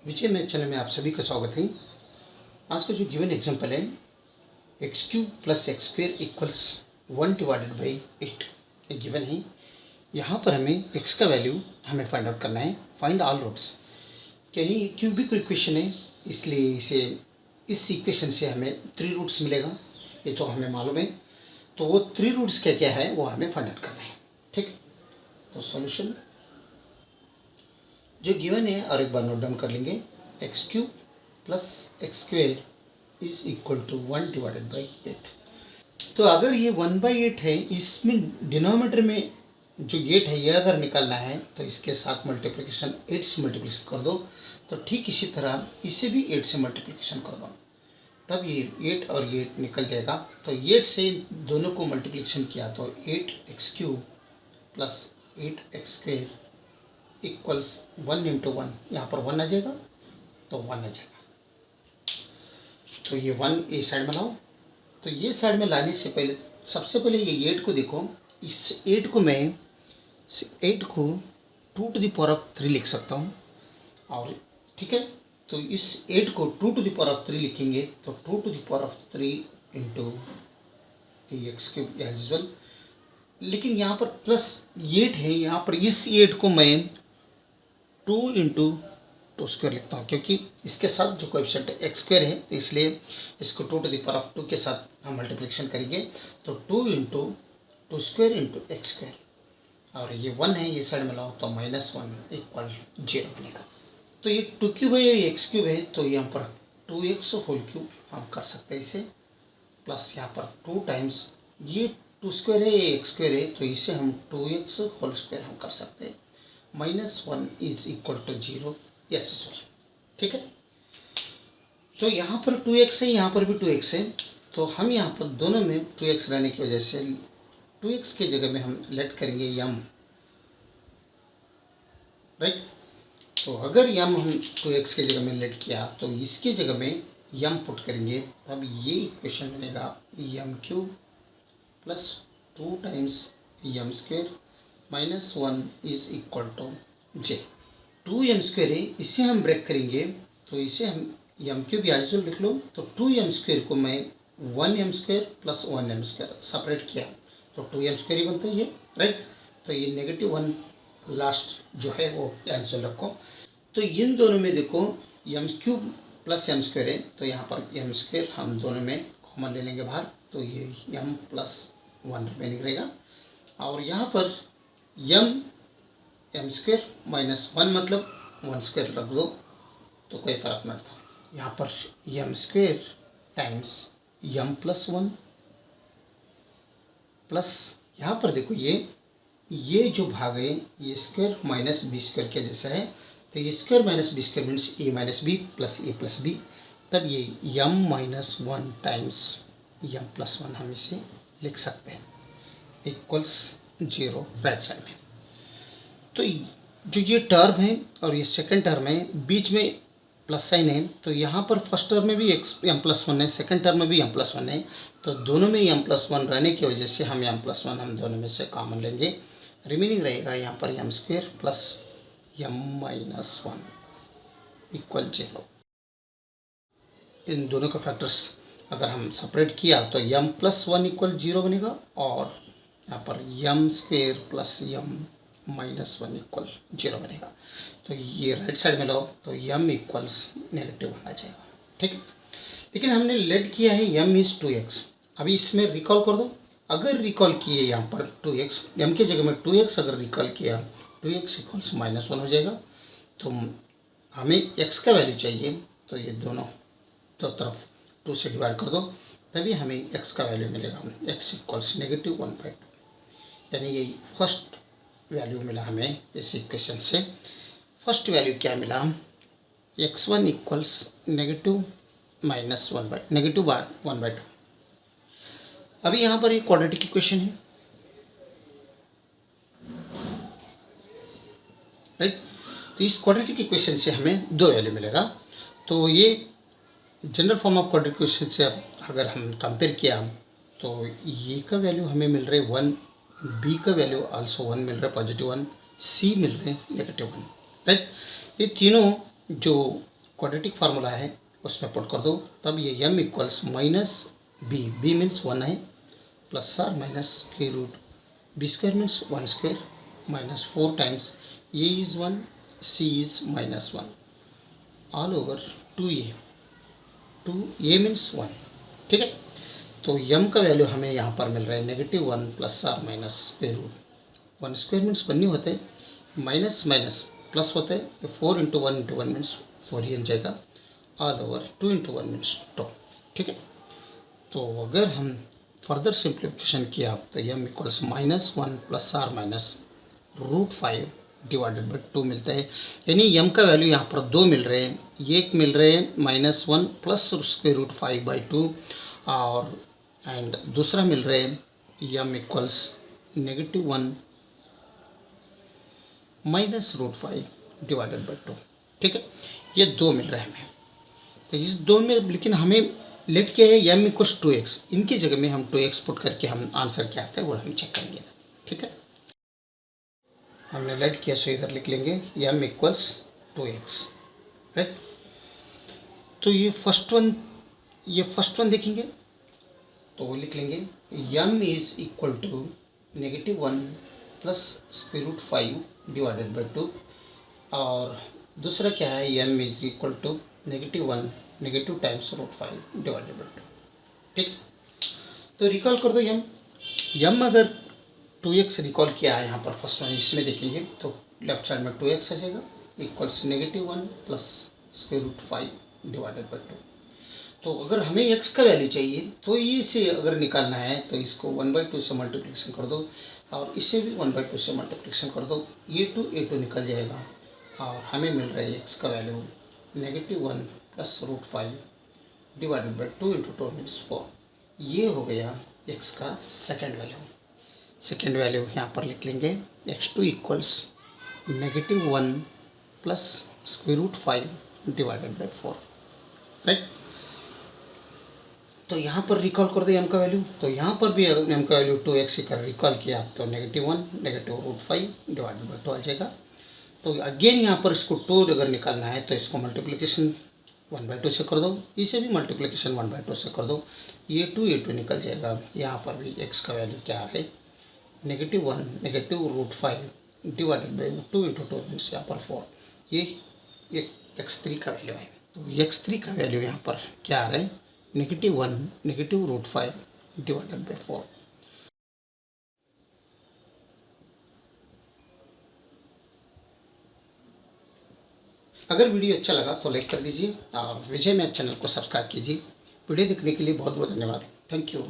विजय math channel में आप सभी का स्वागत है। आज का जो गिवन एग्जांपल है x cube plus X square equals 1/8 ये गिवन है। यहाँ पर हमें एक्स का वैल्यू हमें फाइंड आउट करना है। फाइंड ऑल रूट्स, यानी क्यूबिक इक्वेशन है, इसलिए इस इक्वेशन से हमें 3 रूट्स मिलेगा, ये तो हमें मालूम है। तो वो 3 रूट्स क्या क्या है वो हमें फाइंड आउट करना है। ठीक, तो सॉल्यूशन जो गिवन है और एक बार नोट डाउन कर लेंगे। X cube plus X square is equal to 1/8। तो अगर ये 1/8 है, इसमें डिनोमिनेटर में जो 8 है ये अगर निकालना है तो इसके साथ मल्टीप्लिकेशन 8 से मल्टीप्लिकेशन कर दो। तो ठीक इसी तरह इसे भी 8 से मल्टीप्लिकेशन कर दो, तब ये 8 और 8 निकल जाएगा। तो 8 से दोनों को मल्टीप्लिकेशन किया तो 8x cube plus 8x square equals 1 × 1, यहाँ पर 1 आ जाएगा तो 1 आ जाएगा। तो ये 1 इस साइड में लाओ। तो ये साइड में लाने से पहले सबसे पहले ये 8 को देखो। इस 8 को मैं 2 to the power of 3 लिख सकता हूँ। और ठीक है, तो इस 8 को 2 to the power of 3 लिखेंगे तो 2 to the power of 3 into X cube as usual. लेकिन यहाँ पर प्लस 8 है, यहाँ पर इस 8 को मैं 2 × 2 स्क्वायर लिखता हूँ, क्योंकि इसके साथ जो कोएफिशिएंट एक्स स्क्वायर है तो इसलिए इसको 2 to the power of 2 के साथ हम मल्टीप्लिकेशन करेंगे। तो 2 × 2 स्क्वायर इंटू एक्स स्क्वायर, और ये 1 है, ये साइड में लाओ तो -1 इक्वल 0 बनेगा। तो ये 2 क्यूब है, ये एक्स क्यूब है, तो यहाँ पर 2x होल क्यूब हम कर सकते हैं इसे, प्लस यहाँ पर 2 टाइम्स ये 2 स्क्वायर है, ये एक्स स्क्वायर है, तो इसे हम 2x होल स्क्वायर हम कर सकते हैं। -1 is equal to 0 as usual. ठीक है, तो यहाँ पर 2x है, यहाँ पर भी 2x है, तो हम यहाँ पर दोनों में 2x रहने की वजह से 2x की जगह में हम लेट करेंगे यम, राइट। तो अगर यम हम 2x की जगह में लेट किया तो इसकी जगह में यम पुट करेंगे, तब ये इक्वेशन बनेगा m cube plus 2 times m square -1 is equal to j। 2m square है, इसे हम ब्रेक करेंगे तो इसे हम यम क्यूब यूजुअल लिख लो। तो 2m स्क्वेयर को मैं 1m square plus 1m square separate किया तो 2m स्क्वेयर ही बनता है ये, राइट। तो ये -1 लास्ट जो है वो यूजुअल रखो। तो इन दोनों में देखो m cube plus m square है, तो यहाँ पर m स्क्वेयर हम दोनों में कॉमन ले लेंगे बाहर, तो ये m प्लस 1 रिमेनिंग रहेगा। और यहाँ पर m स्क्वेयर -1 मतलब 1 स्क्वेयर रख दो तो कोई फ़र्क नहीं था। यहाँ पर m square times m plus 1 plus यहाँ पर देखो ये जो भाग है ये स्क्वेयर माइनस बी स्क्वेयर के जैसा है, तो ये square minus B square means a minus B plus a plus B, तब ये m-1 टाइम्स m प्लस 1 हम इसे लिख सकते हैं इक्वल्स 0 राइट साइड में। तो जो ये टर्म है और ये सेकंड टर्म है, बीच में प्लस साइन है, तो यहाँ पर फर्स्ट टर्म में भी m+1 है, सेकंड टर्म में भी m+1 है, तो दोनों में m+1 रहने की वजह से हम m+1 हम दोनों में से कॉमन लेंगे। रिमेनिंग रहेगा यहाँ पर m square plus m-1 equal 0। इन दोनों का फैक्टर्स अगर हम सेपरेट किया तो m+1 इक्वल 0 बनेगा, और यहाँ पर m square plus m-1 equal 0 बनेगा। तो ये राइट साइड में लो तो m इक्वल्स नेगेटिव आ जाएगा। ठीक है, लेकिन हमने लेट किया है m इज़ 2x। अभी इसमें रिकॉल कर दो, अगर रिकॉल किए यहाँ पर 2x, m की जगह में 2x अगर रिकॉल किया 2x इक्वल्स -1 हो जाएगा। तो हमें x का वैल्यू चाहिए, तो ये दोनों दो तरफ 2 से डिवाइड कर दो, तभी हमें x का वैल्यू मिलेगा। x इक्वल्स -1/2, यानी यही फर्स्ट वैल्यू मिला हमें इस इक्वेशन से। फर्स्ट वैल्यू क्या मिला, x1 इक्वल्स -1/2। अभी यहाँ पर एक क्वाड्रेटिक इक्वेशन है, राइट। तो इस क्वाड्रेटिक इक्वेशन से हमें 2 वैल्यू मिलेगा। तो ये general form of quadratic equation से अगर हम कंपेयर किया तो ये का वैल्यू हमें मिल रहा है 1, बी का वैल्यू आल्सो 1 मिल रहा है, +1, सी मिल रहे हैं -1, राइट। ये तीनों जो क्वाड्रेटिक फार्मूला है उसमें पुट कर दो, तब ये m equals minus b means 1 है, plus or minus square root b square means 1 square minus 4 times a is 1 c is minus 1 all over 2a means 1। ठीक है, तो m का वैल्यू हमें यहाँ पर मिल रहा है -1 plus or minus square root 1 square means 1 नहीं होते, माइनस माइनस प्लस होते हैं, तो 4 इंटू 1 मीन्स 4 ही बन जाएगा, ऑल ओवर 2 इंटू 1 मीन्स 2। ठीक है, तो अगर हम फर्दर सिंप्लीफिकेशन किया तो m equals -1 plus or minus √5 divided by 2 मिलता है, यानी m का वैल्यू यहाँ पर 2 मिल रहे हैं, एक मिल रहे हैं -1 प्लस √5/2 और एंड दूसरा मिल रहे हैं m equals -1 minus √5 divided by 2। ठीक है, ये 2 मिल रहा है हमें, तो इस 2 में लेकिन हमें लेट क्या है m इक्वल्स 2x, इनकी जगह में हम 2x पुट करके हम आंसर क्या आता है वो हम चेक करेंगे। ठीक है, हमने लेट किया सो इधर लिख लेंगे m इक्वल्स 2x, राइट। तो ये फर्स्ट वन देखेंगे तो वो लिख लेंगे m is equal to -1 plus √5 divided by 2, और दूसरा क्या है m is equal to -1 negative times √5 divided by 2। ठीक, तो रिकॉल कर दो m अगर 2x रिकॉल किया है यहाँ पर फर्स्ट वन इसमें देखेंगे तो लेफ्ट साइड में 2x आ जाएगा इक्वल्स -1 प्लस √5 डिवाइडेड बाई 2। तो अगर हमें x का वैल्यू चाहिए तो इसे अगर निकालना है तो इसको 1/2 से मल्टीप्लिकेशन कर दो और इसे भी 1/2 से मल्टीप्लिकेशन कर दो, a2 निकल जाएगा और हमें मिल रहा है x का value -1 plus √5 divided by 2 into 2 means 4। ये हो गया x का सेकेंड वैल्यू यहाँ पर लिख लेंगे x2 equals -1 plus √5 divided by 4, right. तो यहाँ पर रिकॉल कर दो m का वैल्यू, तो यहाँ पर भी अगर m का वैल्यू 2x कर रिकॉल किया तो -1 नेगेटिव √5 डिवाइडेड बाई 2 आ जाएगा। तो अगेन यहाँ पर इसको 2 अगर निकालना है तो इसको मल्टीप्लिकेशन 1/2 से कर दो, इसे भी मल्टीप्लिकेशन 1/2 से कर दो, a2 निकल जाएगा। यहाँ पर भी x का वैल्यू क्या है -1 negative √5 divided by 2 into 2 means यहाँ पर 4, ये x3 का वैल्यू है। तो x3 का वैल्यू यहाँ पर क्या आ रहा है -1 नेगेटिव √5 डिवाइडेड बाई 4। अगर वीडियो अच्छा लगा तो लाइक कर दीजिए और विजय मैथ चैनल को सब्सक्राइब कीजिए। वीडियो देखने के लिए बहुत बहुत धन्यवाद। Thank you.